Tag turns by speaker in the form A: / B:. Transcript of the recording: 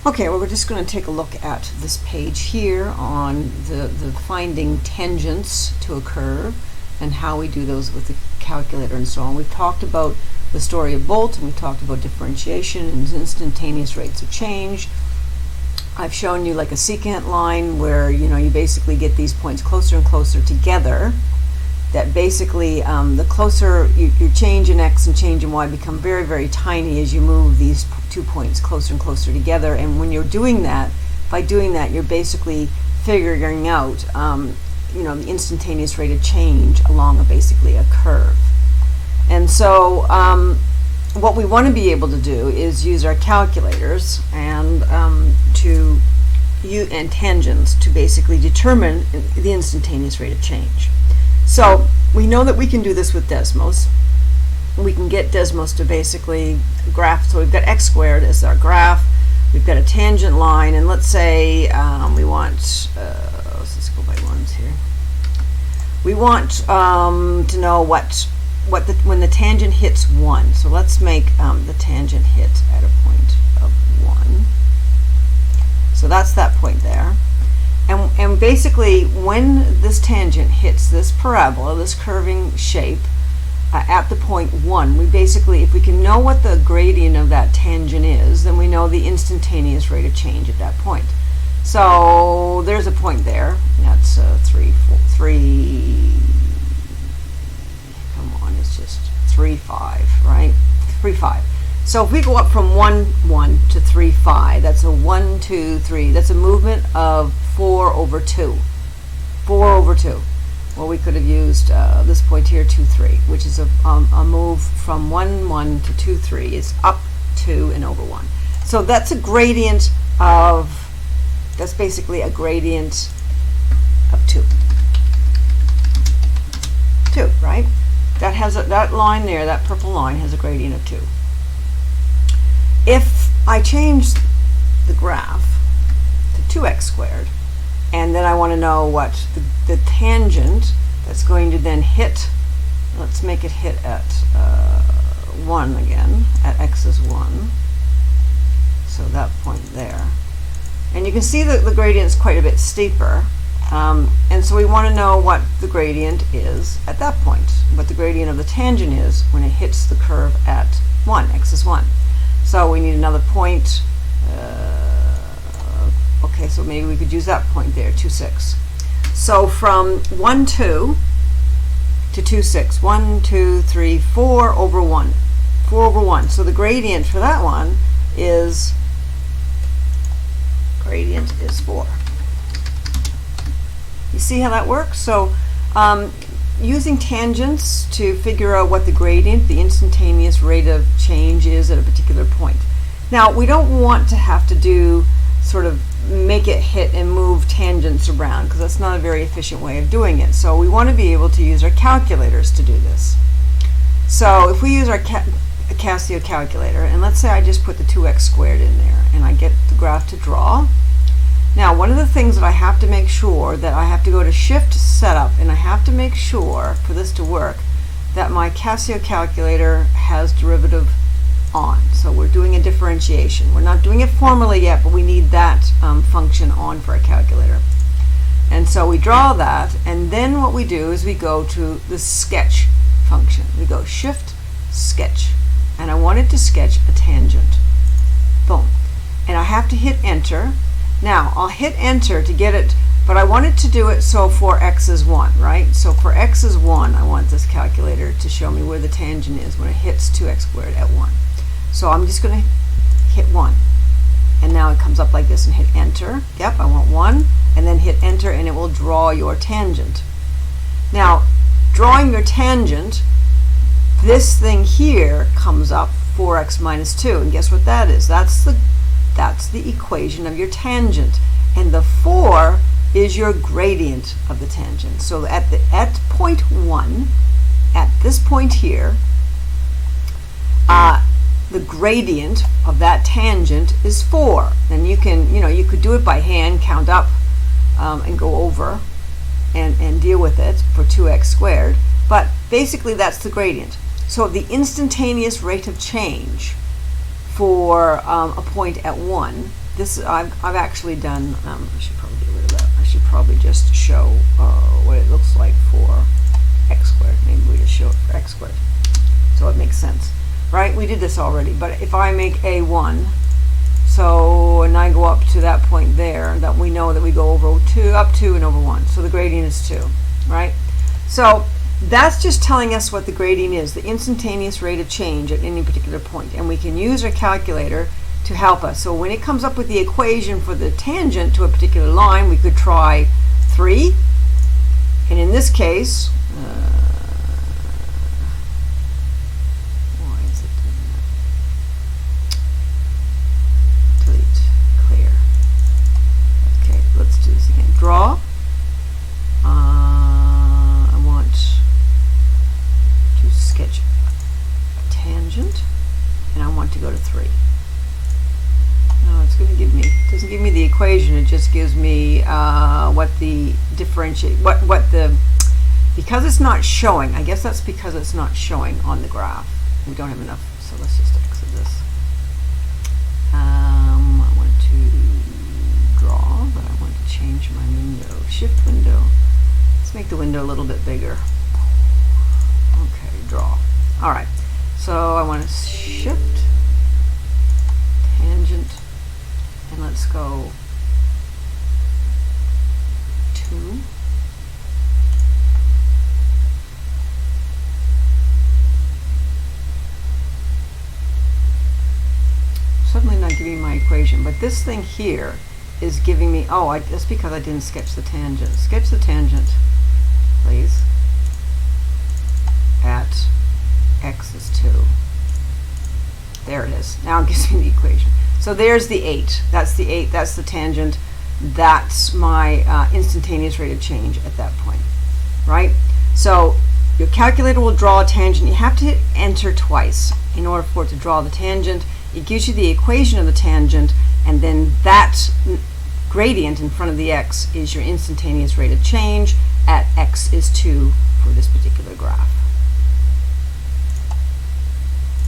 A: Okay, well, we're just going to take a look at this page here on the finding tangents to a curve and how we do those with the calculator and so on. We've talked about the story of Bolt, and we've talked about differentiation and instantaneous rates of change. I've shown you like a secant line where you basically get these points closer and closer together. That basically the closer your change in x and change in y become very, very tiny as you move these 2 points closer and closer together. And when you're doing that, by doing that, you're basically figuring out the instantaneous rate of change along basically a curve. And so what we want to be able to do is use our calculators and tangents to basically determine the instantaneous rate of change. So we know that we can do this with Desmos. We can get Desmos to basically graph. So we've got x squared as our graph. We've got a tangent line, and let's say we want, let's just go by ones here. We want to know when the tangent hits 1. So let's make the tangent hit at a point of 1. So that's that point there. And basically, when this tangent hits this parabola, this curving shape, at the point 1, we basically, if we can know what the gradient of that tangent is, then we know the instantaneous rate of change at that point. So there's a point there. That's 3, 5, right? 3, 5. So if we go up from 1, 1 to 3, 5, that's a 1, 2, 3. That's a movement of 4 over 2. 4 over 2. Well, we could have used this point here, 2, 3, which is a move from 1, 1 to 2, 3. It's up 2 and over 1. So that's a gradient that's basically a gradient of 2. 2, right? That has that line there, that purple line has a gradient of 2. If I change the graph to 2x squared, and then I want to know what the tangent that's going to then hit, let's make it hit at 1 again, at x is 1, so that point there. And you can see that the gradient is quite a bit steeper, and so we want to know what the gradient is at that point, what the gradient of the tangent is when it hits the curve at 1, x is 1. So we need another point. Okay, so maybe we could use that point there, 2, 6. So from 1, 2 to 2, 6. 1, 2, 3, 4 over 1. 4 over 1. So the gradient for that one is 4. You see how that works? So using tangents to figure out what the gradient, the instantaneous rate of change is at a particular point. Now, we don't want to have to do sort of make it hit and move tangents around, because that's not a very efficient way of doing it. So we want to be able to use our calculators to do this. So if we use our Casio calculator, and let's say I just put the 2x squared in there, and I get the graph to draw. Now, one of the things that I have to make sure that I have to go to Shift Setup, and I have to make sure for this to work that my Casio calculator has derivative on. So we're doing a differentiation. We're not doing it formally yet, but we need that function on for a calculator. And so we draw that, and then what we do is we go to the sketch function. We go Shift Sketch, and I want it to sketch a tangent. Boom. And I have to hit Enter. Now, I'll hit Enter to get it, but I want it to do it so for x is 1, right? So for x is 1, I want this calculator to show me where the tangent is when it hits 2x squared at 1. So I'm just going to hit 1. And now it comes up like this and hit Enter. Yep, I want 1. And then hit Enter, and it will draw your tangent. Now, drawing your tangent, this thing here comes up 4x minus 2. And guess what that is? That's the equation of your tangent, and the 4 is your gradient of the tangent. So at point 1, at this point here, the gradient of that tangent is 4. And you can, you could do it by hand, count up, and go over, and deal with it for 2x squared. But basically, that's the gradient. So the instantaneous rate of change for a point at 1. This I've actually done. I should probably get rid of that. I should probably just show what it looks like for x squared. Maybe we just show it for x squared, so it makes sense, right? We did this already. But if I make a 1, so and I go up to that point there, that we know that we go over 2, up 2, and over 1. So the gradient is 2, right? So that's just telling us what the gradient is, the instantaneous rate of change at any particular point. And we can use our calculator to help us. So when it comes up with the equation for the tangent to a particular line, we could try 3. And in this case, why is it doing that? Delete, clear. Okay, let's do this again. Draw. I want to sketch a tangent, and I want to go to 3. No, it's going to give me, it doesn't give me the equation, it just gives me what the differentiate, what the, because it's not showing, I guess that's because it's not showing on the graph. We don't have enough, so let's just exit this. I want to draw, but I want to change my window, shift window. Let's make the window a little bit bigger. Okay, draw. All right, so I want to shift, tangent, and let's go 2. Suddenly not giving my equation, but this thing here is giving me, oh, that's because I didn't sketch the tangent. Sketch the tangent, please, at x is 2. There it is. Now it gives me the equation. So there's the 8. That's the 8. That's the tangent. That's my instantaneous rate of change at that point, right? So your calculator will draw a tangent. You have to hit enter twice in order for it to draw the tangent. It gives you the equation of the tangent, and then that gradient in front of the x is your instantaneous rate of change at x is 2 for this particular graph.